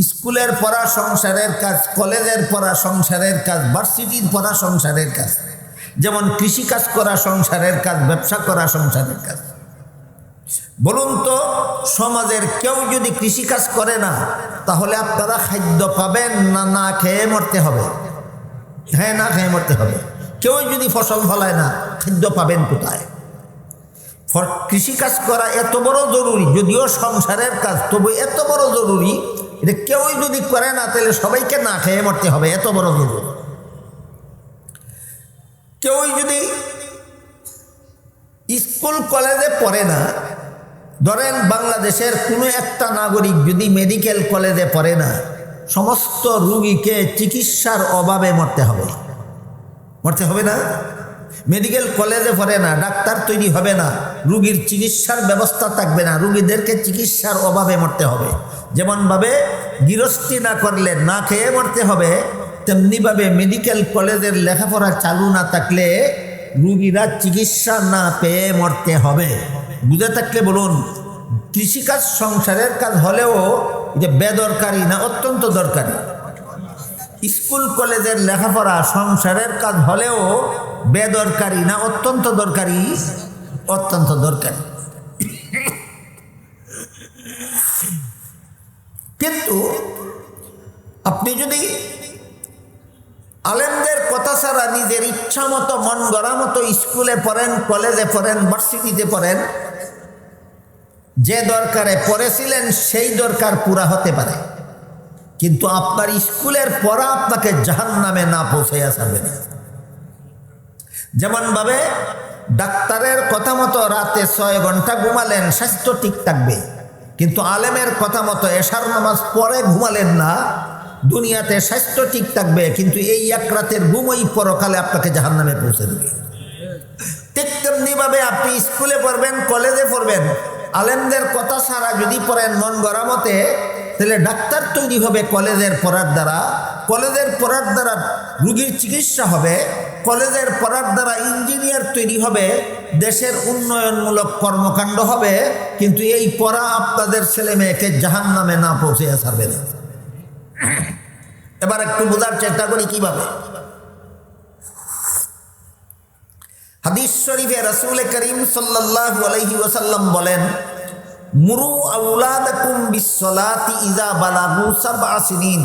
স্কুলের পড়া সংসারের কাজ, কলেজের পড়া সংসারের কাজ, ভার্সিটির পড়া সংসারের কাজ, যেমন কৃষিকাজ করা সংসারের কাজ, ব্যবসা করা সংসারের কাজ। বলুন তো, সমাজের কেউ যদি কৃষিকাজ করে না, তাহলে আপনারা খাদ্য পাবেন না না খেয়ে মরতে হবে? হ্যাঁ, না খেয়ে মরতে হবে। কেউ যদি ফসল ফলায় না, খাদ্য পাবেন কোথায়? কৃষিকাজ করা এত বড় জরুরি, যদিও সংসারের কাজ, তবু এত বড় জরুরি, এটা কেউই যদি করে না, তাহলে সবাইকে না খেয়ে মরতে হবে, এত বড় জরুরি। কেউই যদি স্কুল কলেজে পড়ে না, ধরেন বাংলাদেশের কোনো একটা নাগরিক যদি মেডিকেল কলেজে পড়ে না, সমস্ত রুগীকে চিকিৎসার অভাবে মরতে হবে। মরতে হবে না? মেডিকেল কলেজে পড়ে না, ডাক্তার তৈরি হবে না, রুগীর চিকিৎসার ব্যবস্থা থাকবে না, রুগীদেরকে চিকিৎসার অভাবে মরতে হবে। যেমনভাবে গৃহস্থী না করলে না খেয়ে মরতে হবে, তেমনিভাবে মেডিকেল কলেজের লেখাপড়া চালু না থাকলে রুগীরা চিকিৎসা না পেয়ে মরতে হবে। বুঝে থাকলে বলুন, কৃষিকাজ সংসারের কাজ হলেও এটা বেদরকারি না অত্যন্ত দরকারি? স্কুল কলেজের লেখাপড়া সংসারের কাজ হলেও বেদরকারি না অত্যন্ত দরকারি? অত্যন্ত দরকারি। কিন্তু আপনি যদি আলেমদের কথা ছাড়া নিজের ইচ্ছা মতো মন গড়া মতো স্কুলে পড়েন, কলেজে পড়েন, ভার্সিটিতে পড়েন, যে দরকারে পড়েছিলেন সেই দরকার পুরা হতে পারে, কিন্তু আপনার স্কুলের পড়া আপনাকে জাহান্নামে না পৌঁছাইয়া ছাড়বে না। যেমনভাবে ডাক্তারের কথা মতো রাতে 6 ঘন্টা ঘুমালেন, স্বাস্থ্য ঠিক থাকবে, কিন্তু আলেমের কথা মতো এশার নামাজ পড়ে ঘুমালেন না, দুনিয়াতে স্বাস্থ্য ঠিক থাকবে, কিন্তু এই এক রাতের ঘুমই পরকালে আপনাকে জাহান্নামে পৌঁছে দেবে। ঠিক তেমনিভাবে আপনি স্কুলে পড়বেন, কলেজে পড়বেন, আলেমদের কথা ছাড়া যদি পড়েন মন গড়া মতে, তাহলে ডাক্তার তৈরি হবে কলেজের পড়ার দ্বারা, কলেজের পড়ার দ্বারা রুগীর চিকিৎসা হবে, কলেজের পড়ার দ্বারা ইঞ্জিনিয়ার তৈরি হবে, দেশের উন্নয়নমূলক কর্মকাণ্ড হবে, কিন্তু এই পড়া আপনাদের ছেলে মেয়েকে জাহান্নামে না পৌঁছে ছাড়বে না। এবার একটু বোঝার চেষ্টা করি কিভাবে। হাদিস শরীফে রাসূল করিম সাল্লাল্লাহু আলাইহি ওয়াসাল্লাম বলেন, মুরু আওলাদাকুম বিসসালাতি ইযা বালাগু 7 সিনিন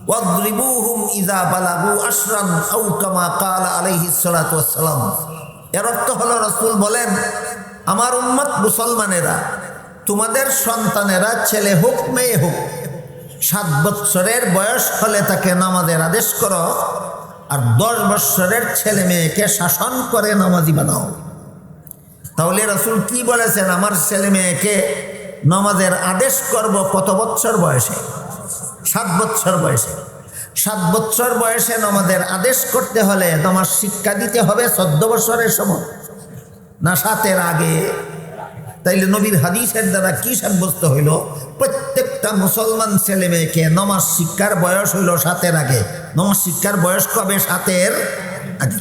ওয়াদরিবুহুম ইযা বালাগু 10 আও কামা ক্বালা আলাইহিস সালাতু ওয়াসসালাম। এর অর্থ হলো, রাসূল বলেন, আমার উম্মত মুসলমানেরা, তোমাদের সন্তানেরা ছেলে হোক মেয়ে হোক 7 বছরের বয়স হলে তাকে নামাজের আদেশ করো, আর 10 বছরের ছেলে মেয়েকে শাসন করে নামাজি বানাও। তাহলে রাসূল কি বলেছেন? আমার ছেলে মেয়েকে নামাজের আদেশ করব কত বছর বয়সে? 7 বছর বয়সে। 7 বছর বয়সে নামাজের আদেশ করতে হলে নামাজ শিক্ষা দিতে হবে 14 বছরের সময়, না 7-এর আগে? তাইলে নবীর হাদিসের দ্বারা কি সাব্যস্ত হইল? প্রত্যেকটা মুসলমান ছেলে মেয়েকে নামাজ শিক্ষার বয়স হইল 7-এর আগে। নামাজ শিক্ষার বয়স কবে? 7-এর আগে।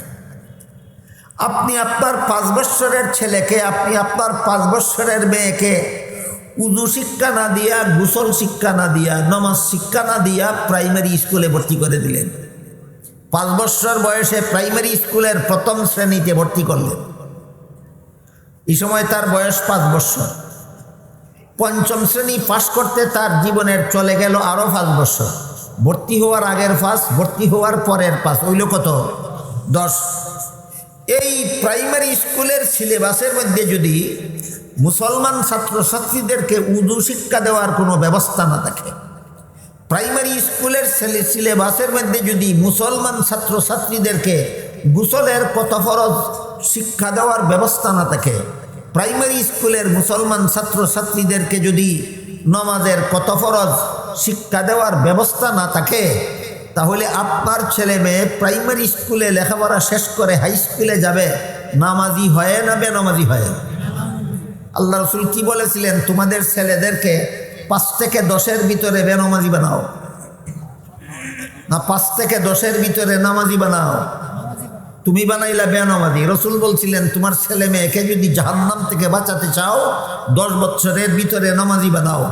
আপনি আপনার 5 বছরের ছেলেকে, আপনি আপনার 5 বছরের মেয়েকে উযু শিক্ষা না দিয়া, গোসল শিক্ষা না দিয়া, নামাজ শিক্ষা না দিয়া প্রাইমারি স্কুলে ভর্তি করে দিলেন। 5 বছর বয়সে প্রাইমারি স্কুলের 1ম শ্রেণীতে ভর্তি করলেন। এই সময় তার বয়স 5 বছর। 5ম শ্রেণী পাশ করতে তার জীবনের চলে গেল আরও 5 বছর। ভর্তি হওয়ার আগের 5, ভর্তি হওয়ার পরের 5, হইল কত? 10। এই প্রাইমারি স্কুলের সিলেবাসের মধ্যে যদি মুসলমান ছাত্রছাত্রীদেরকে উযু শিক্ষা দেওয়ার কোনো ব্যবস্থা না থাকে, প্রাইমারি স্কুলের সিলেবাসের মধ্যে যদি মুসলমান ছাত্রছাত্রীদেরকে গোসলের কত ফরজ শিক্ষা দেওয়ার ব্যবস্থা না থাকে, প্রাইমারি স্কুলের মুসলমান ছাত্রছাত্রীদেরকে যদি নামাজের কত ফরজ শিক্ষা দেওয়ার ব্যবস্থা না থাকে, তাহলে আপনার ছেলে মেয়ে প্রাইমারি স্কুলে লেখাপড়া শেষ করে হাই স্কুলে যাবে, নামাজি হয় না বেনামাজি হয়? আল্লাহ রাসূল কি বলেছিলেন? তোমাদের ছেলেদেরকে 5 থেকে 10-এর ভিতরে বেনামাজি বানাও, না 5 থেকে 10-এর ভিতরে নামাজি বানাও? তুমি বানাইলা বেনামাজি। রাসূল বলছিলেন, তোমার ছেলে মেয়েকে যদি জাহান্নাম থেকে বাঁচাতে চাও 10 বছরের ভিতরে নামাজি বানাও,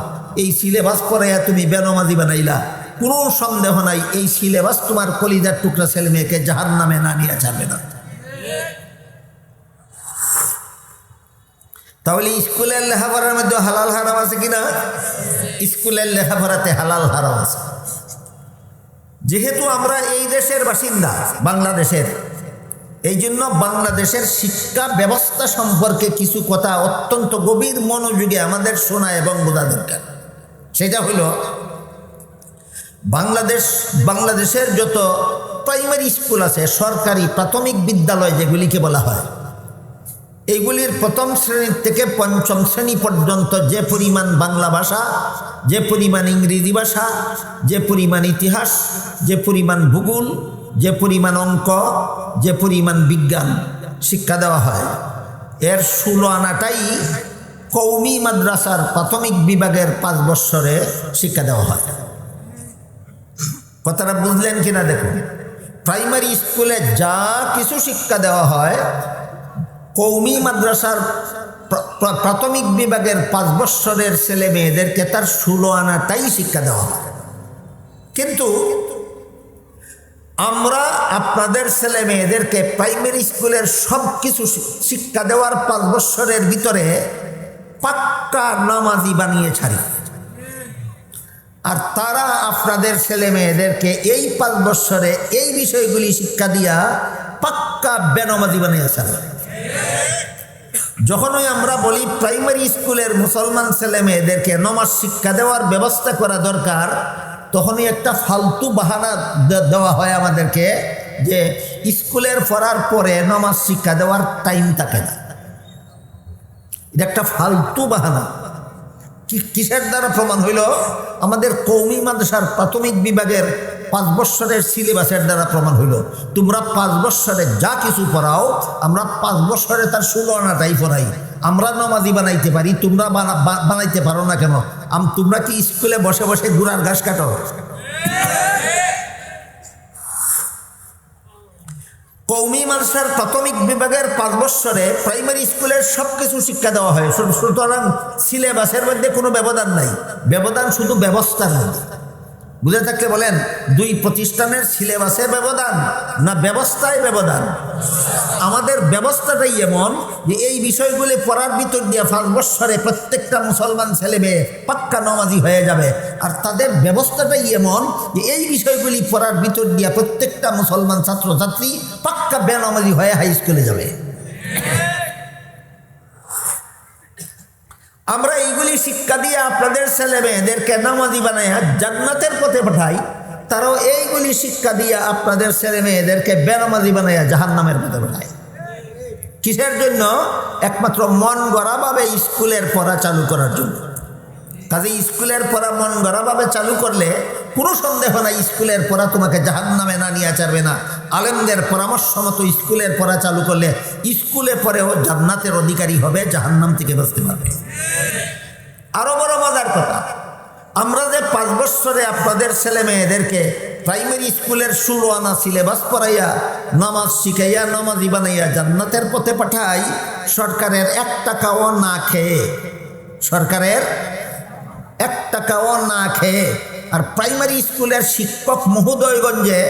এই সিলেবাস পড়াইয়া তুমি বেনমাজি বানাইলা, কোনো সন্দেহ নাই এই সিলেবাস তোমার কলিজার টুকরা ছেলে মেয়েকে জাহান্নামে না নিয়ে যাবে না। তাহলে স্কুলের লেখাপড়ার মধ্যে হালাল হারাম আছে কিনা? স্কুলের লেখাপড়াতে হালাল হারাম আছে। যেহেতু আমরা এই দেশের বাসিন্দা, বাংলাদেশের, এই জন্য বাংলাদেশের শিক্ষা ব্যবস্থা সম্পর্কে কিছু কথা অত্যন্ত গভীর মনোযোগে আমাদের শোনা এবং বোঝা দরকার। সেটা হলো বাংলাদেশের যত প্রাইমারি স্কুল আছে, সরকারি প্রাথমিক বিদ্যালয় যেগুলিকে বলা হয়, এইগুলির প্রথম শ্রেণী থেকে পঞ্চম শ্রেণী পর্যন্ত যে পরিমাণ বাংলা ভাষা, যে পরিমাণ ইংরেজি ভাষা, যে পরিমাণ ইতিহাস, যে পরিমাণ ভূগোল, যে পরিমাণ অঙ্ক, যে পরিমাণ বিজ্ঞান শিক্ষা দেওয়া হয়, এর 16 আনাটাই কওমি মাদ্রাসার প্রাথমিক বিভাগের 5 বৎসরে শিক্ষা দেওয়া হয়। কথাটা বুঝলেন কিনা দেখুন। প্রাইমারি স্কুলে যা কিছু শিক্ষা দেওয়া হয়, কওমি মাদ্রাসার প্রাথমিক বিভাগের 5 বৎসরের ছেলে মেয়েদেরকে তার 16 আনাটাই শিক্ষা দেওয়া হয়। কিন্তু আমরা আপনাদের ছেলে মেয়েদেরকে প্রাইমারি স্কুলের সব কিছু শিক্ষা দেওয়ার 5 বৎসরের ভিতরে পাক্কা নামাজি বানিয়ে ছাড়ি, আর তারা আপনাদের ছেলে মেয়েদেরকে এই 5 বৎসরে এই বিষয়গুলি শিক্ষা দিয়া পাক্কা বেনামাজি বানিয়ে ছাড়ে। যখনই আমরা বলি প্রাইমারি স্কুলের মুসলমান ছেলে মেয়েদেরকে নামাজ শিক্ষা দেওয়ার ব্যবস্থা করা দরকার, তখনই একটা ফালতু বাহানা দেওয়া হয় আমাদেরকে যে স্কুলের পড়ার পরে নামাজ শিক্ষা দেওয়ার টাইম থাকে না। এটা একটা ফালতু বাহানা। কিসের দ্বারা প্রমাণ হইল? আমাদের কওমি মাদ্রাসার প্রাথমিক বিভাগের 5 বৎসরের সিলেবাসের দ্বারা প্রমাণ হইল। তোমরা 5 বৎসরে যা কিছু পড়াও, আমরা 5 বৎসরে তার 16 আনাটাই পড়াই। আমরা নামাজি বানাইতে পারি, তোমরা বানাইতে পারো না কেন? তোমরা কি স্কুলে বসে বসে ঘোড়ার ঘাস কাটো? কওমি মাদ্রাসার প্রাথমিক বিভাগের 5 বৎসরে প্রাইমারি স্কুলের সব কিছু শিক্ষা দেওয়া হয়। সুতরাং সিলেবাসের মধ্যে কোনো ব্যবধান নাই, ব্যবধান শুধু ব্যবস্থার মধ্যে। বুঝে থাকলে বলেন, 2 প্রতিষ্ঠানের সিলেবাসে ব্যবধান না ব্যবস্থায় ব্যবধান? আমাদের ব্যবস্থাটাই এমন যে এই বিষয়গুলি পড়ার ভিতর দিয়ে 5 বৎসরে প্রত্যেকটা মুসলমান ছেলে মেয়ে পাক্কা নামাজি হয়ে যাবে, আর তাদের ব্যবস্থাটাই এমন যে এই বিষয়গুলি পড়ার ভিতর দিয়ে প্রত্যেকটা মুসলমান ছাত্রছাত্রী পাক্কা বেনামাজি হয়ে হাই স্কুলে যাবে। আমরা এইগুলি শিক্ষা দিয়ে আপনাদের ছেলে মেয়েদেরকে নামাজি বানাইয়া জান্নাতের পথে পাঠাই, তারাও এইগুলি শিক্ষা দিয়ে আপনাদের ছেলে মেয়েদেরকে বেনামাজি বানাইয়া জাহান্নামের পথে পাঠায়। কিসের জন্য? একমাত্র মন গড়াভাবে স্কুলের পড়া চালু করার জন্য। কাজে স্কুলের পড়া মন গড়াভাবে চালু করলে কোনো সন্দেহ নাই স্কুলের পড়া তোমাকে জাহান্নামে না নিয়ে চারবে না। আলেমদের পরামর্শ মতো স্কুলের পড়া চালু করলে স্কুলে পড়েও জান্নাতের অধিকারী হবে, জাহান্নাম থেকে বাঁচতে পারবে। আরো বড় মজার কথা, আমরা যে 5 বৎসরে আপনাদের ছেলে মেয়েদেরকে প্রাইমারি স্কুলের 16 আনা সিলেবাস পড়াইয়া নামাজ শিখাইয়া নামাজি বানাইয়া জান্নাতের পথে পাঠাই, সরকারের 1 টাকাও না খেয়ে, সরকারের 1 টাকাও না খেয়ে। আর প্রাইমারি স্কুলের শিক্ষক মহোদয়গঞ্জে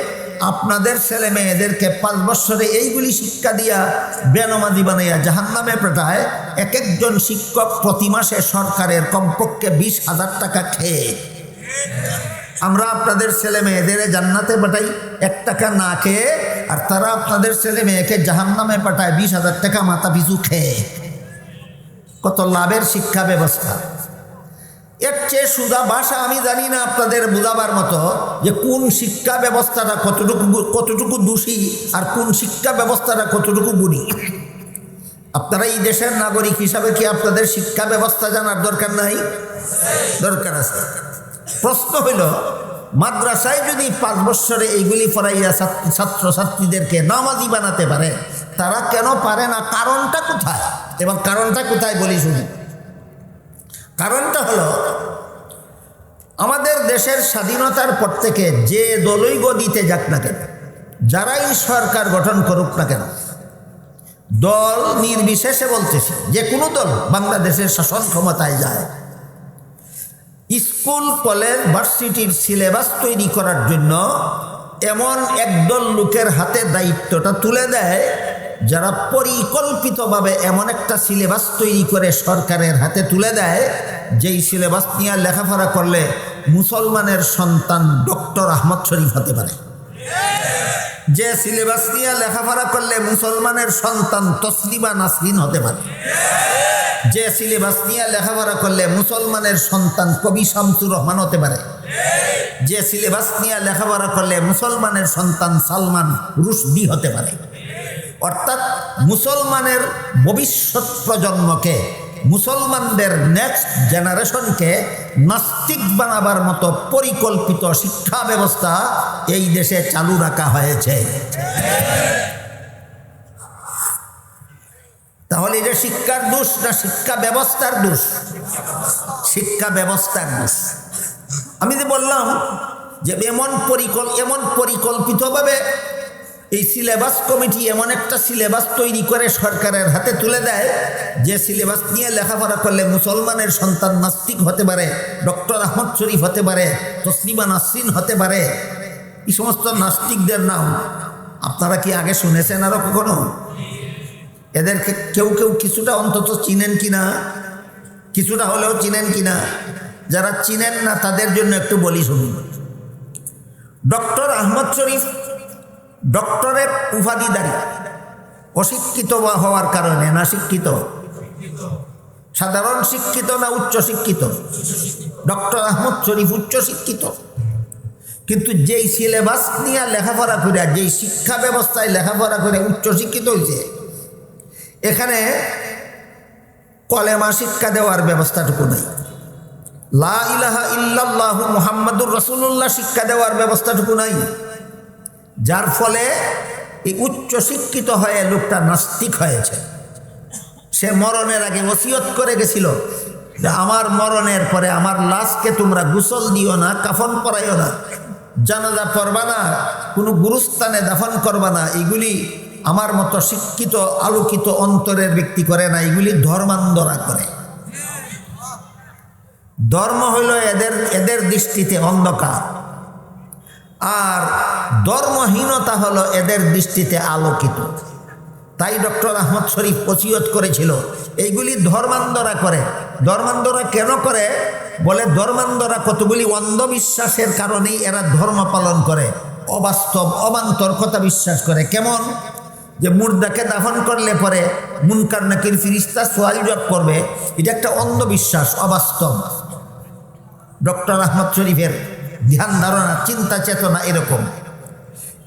আপনাদের ছেলে মেয়েদেরকে 5 বৎসরে এইগুলি শিক্ষা দিয়া বেনামাজি বানাইয়া জাহান্নামে পাঠায়। এক একজন শিক্ষক প্রতি মাসে সরকারের কমপক্ষে 20,000 টাকা খেয়ে। আমরা আপনাদের ছেলে মেয়েদের জান্নাতে পাঠাই 1 টাকা না খেয়ে, আর তারা আপনাদের ছেলে মেয়েকে জাহান্নামে পাঠায় 20,000 টাকা মাথা পিছু খেয়ে। কত লাভের শিক্ষা ব্যবস্থা! এর চেয়ে সুদা ভাষা আমি জানি না আপনাদের বোঝাবার মতো যে কোন শিক্ষা ব্যবস্থাটা কতটুকু দোষী আর কোন শিক্ষা ব্যবস্থাটা কতটুকু গুণী। আপনারা এই দেশের নাগরিক হিসাবে কি আপনাদের শিক্ষা ব্যবস্থা জানার দরকার নাই? দরকার আছে। প্রশ্ন হইল, মাদ্রাসায় যদি 5 বৎসরে এইগুলি পড়াইয়া ছাত্রছাত্রীদেরকে নামাজি বানাতে পারে, তারা কেন পারে না? কারণটা কোথায়? এবং কারণটা কোথায় বলি শুনি। কারণটা হলো, আমাদের দেশের স্বাধীনতার পর থেকে যে দলই গদিতে যাক না কেন, যারাই সরকার গঠন করুক না কেন, দল নির্বিশেষে বলতেছি, যে কোনো দল বাংলাদেশের শাসন ক্ষমতায় যায়, স্কুল কলেজ ভার্সিটির সিলেবাস তৈরি করার জন্য এমন একদল লোকের হাতে দায়িত্বটা তুলে দেয় যারা পরিকল্পিতভাবে এমন একটা সিলেবাস তৈরি করে সরকারের হাতে তুলে দেয় যেই সিলেবাস নিয়ে লেখাপড়া করলে মুসলমানের সন্তান ডক্টর আহমদ শরীফ হতে পারে, যে সিলেবাস নিয়ে লেখাপড়া করলে মুসলমানের সন্তান তসলিমা নাসরিন হতে পারে, যে সিলেবাস নিয়ে লেখাপড়া করলে মুসলমানের সন্তান কবি শামসুর রহমান হতে পারে, যে সিলেবাস নিয়ে লেখাপড়া করলে মুসলমানের সন্তান সালমান রুশদি হতে পারে। অর্থাৎ মুসলমানের ভবিষ্যৎ প্রজন্মকে, মুসলমানদের নেক্সট জেনারেশনকে নাস্তিক বানাবার মতো পরিকল্পিত শিক্ষা ব্যবস্থা এই দেশে চালু রাখা হয়েছে। তাহলে এটা শিক্ষার দোষ না শিক্ষা ব্যবস্থার দোষ? শিক্ষা ব্যবস্থার দোষ। আমি যে বললাম যে এমন পরিকল্পিতভাবে এই সিলেবাস কমিটি এমন একটা সিলেবাস তৈরি করে সরকারের হাতে তুলে দেয় যে সিলেবাস নিয়ে লেখাপড়া করলে মুসলমানের সন্তান নাস্তিক হতে পারে, ডক্টর আহমদ শরীফ হতে পারে, তসলিমা নাসরিন হতে পারে। এই সমস্ত নাস্তিকদের নাম আপনারা কি আগে শুনেছেন আরো কখনো? এদেরকে কেউ কেউ কিছুটা অন্তত চিনেন কিনা, কিছুটা হলেও চিনেন কিনা? যারা চিনেন না তাদের জন্য একটু বলি শুনুন। ডক্টর আহমদ শরীফ ডক্টরেট উপাধিধারী, অশিক্ষিত হওয়ার কারণে না শিক্ষিত? সাধারণ শিক্ষিত না উচ্চ শিক্ষিত? ডক্টর আহমদ শরীফ উচ্চ শিক্ষিত, কিন্তু যেই সিলেবাস নিয়ে লেখাপড়া করে, যেই শিক্ষা ব্যবস্থায় লেখাপড়া করে উচ্চ শিক্ষিত হয়েছে, এখানে কলেমা শিক্ষা দেওয়ার ব্যবস্থাটুকু নাই, লা ইলাহা ইল্লাল্লাহু মুহাম্মাদুর রাসূলুল্লাহ শিক্ষা দেওয়ার ব্যবস্থাটুকু নাই। যার ফলে এই উচ্চ শিক্ষিত হয়ে লোকটা নাস্তিক হয়েছে। সে মরণের আগে ওসিয়ত করে গেছিল যে আমার মরণের পরে আমার লাশকে তোমরা গোসল দিও না, কাফন পরাইও না, জানাজা পড়বা না, কোনো গুরুস্থানে দাফন করবা না। এগুলি আমার মতো শিক্ষিত আলোকিত অন্তরের ব্যক্তি করে না, এগুলি ধর্মান্ধরা করে। ধর্ম হইল এদের দৃষ্টিতে অন্ধকার, আর ধর্মহীনতা হলো এদের দৃষ্টিতে আলোকিত। তাই ডক্টর আহমদ শরীফ ওসিয়ত করেছিল এইগুলি ধর্মান্ধরা করে। ধর্মান্ধরা কেন করে? বলে ধর্মান্ধরা কতগুলি অন্ধবিশ্বাসের কারণেই এরা ধর্ম পালন করে, অবাস্তব অবান্তর কথা বিশ্বাস করে। কেমন? যে মুর্দাকে দাফন করলে পরে মুনকার নাকির ফিরিস্তা সোয়াল জবাব করবে, এটা একটা অন্ধবিশ্বাস, অবাস্তব। ডক্টর আহমদ শরীফের ধ্যান ধারণা, চিন্তা চেতনা এরকম।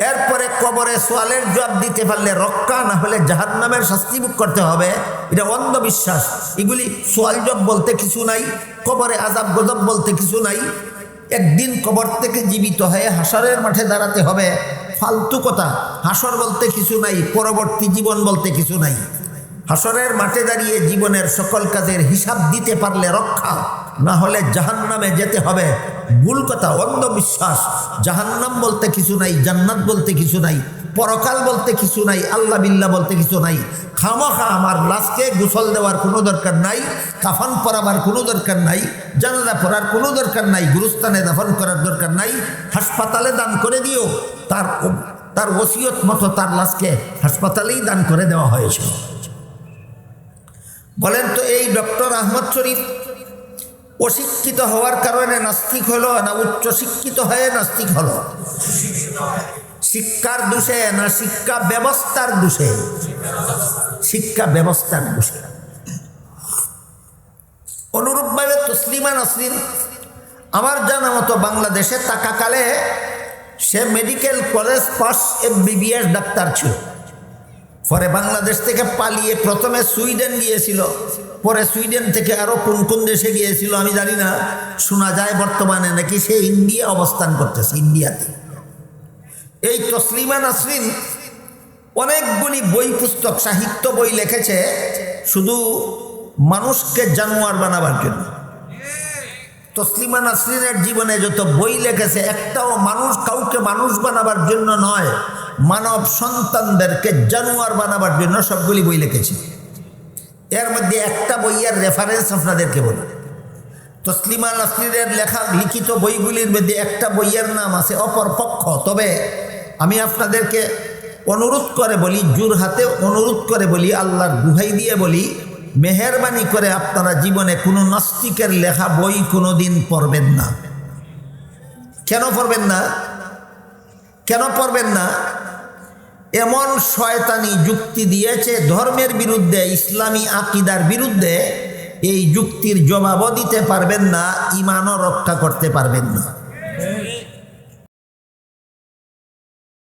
এরপরে কবরে সোয়ালের জবাব দিতে পারলে রক্ষা, না হলে জাহান্নামের শাস্তি ভোগ করতে হবে, এটা অন্ধবিশ্বাস। এগুলি সোয়াল জবাব বলতে কিছু নাই, কবরে আযাব গজব বলতে কিছু নাই। একদিন কবর থেকে জীবিত হয়ে হাসরের মাঠে দাঁড়াতে হবে, ফালতু কথা। হাসর বলতে কিছু নাই, পরবর্তী জীবন বলতে কিছু নাই। হাসরের মাঠে দাঁড়িয়ে জীবনের সকল কাজের হিসাব দিতে পারলে রক্ষা, না হলে জাহান্নামে যেতে হবে, ভুল কথা, অন্ধবিশ্বাস। জাহান্নাম বলতে কিছু নাই, জান্নাত বলতে কিছু নাই, পরকাল বলতে কিছু নাই, আল্লাহ বিল্লাহ বলতে কিছু নাই। খামোখা আমার লাশকে গোসল দেওয়ার কোনো দরকার নাই, কাফন পরাবার কোনো দরকার নাই, জানাজা পড়ার কোনো দরকার নাই, গুরুস্থানে দাফন করার দরকার নাই। হাসপাতালে দান করে দিও, তার ওসিয়ত মতো তার লাশকে হাসপাতালেই দান করে দেওয়া হয়েছিল। বলেন তো এই ডক্টর আহমদ শরীফ অশিক্ষিত হওয়ার কারণে নাস্তিক হলো না উচ্চ শিক্ষিত হয়ে নাস্তিক হলো? শিক্ষার দোষে না শিক্ষা ব্যবস্থার দোষে? শিক্ষা ব্যবস্থার দোষে। অনুরূপভাবে তসলিমা নাসরিন আমার জানা মতো বাংলাদেশে থাকাকালে সে medical college pass MBBS doctor ছিল। পরে বাংলাদেশ থেকে পালিয়ে প্রথমে সুইডেন গিয়েছিল, পরে সুইডেন থেকে আরো কোন কোন দেশে গিয়েছিল আমি জানি না। শোনা যায় বর্তমানে নাকি সে ইন্ডিয়া অবস্থান করতেছে, ইন্ডিয়াতে। এই তসলিমা নাসরিন অনেকগুলি বই পুস্তক সাহিত্য বই লিখেছে শুধু মানুষকে জানোয়ার বানাবার জন্য। তসলিমা নাসরিনের জীবনে যত বই লিখেছে একটাও কাউকে মানুষ বানাবার জন্য নয়, মানব সন্তানদেরকে জানোয়ার বানাবার জন্য সবগুলি বই লিখেছে। এর মধ্যে একটা বইয়ের রেফারেন্স আপনাদেরকে বলি। তসলিমা নাসরিনের লেখা লিখিত বইগুলির মধ্যে একটা বইয়ের নাম আছে অপরপক্ষ। তবে আমি আপনাদেরকে অনুরোধ করে বলি, জোরহাতে অনুরোধ করে বলি, আল্লাহর দুহাই দিয়ে বলি, মেহেরবানি করে আপনারা জীবনে কোনো নাস্তিকের লেখা বই কোনো দিন পড়বেন না। কেন পড়বেন না? কেন পড়বেন না? এমন শয়তানি যুক্তি দিয়েছে ধর্মের বিরুদ্ধে, ইসলামী আকিদার বিরুদ্ধে। এই যুক্তির জবাবও দিতে পারবেন না, ঈমানও রক্ষা করতে পারবেন না।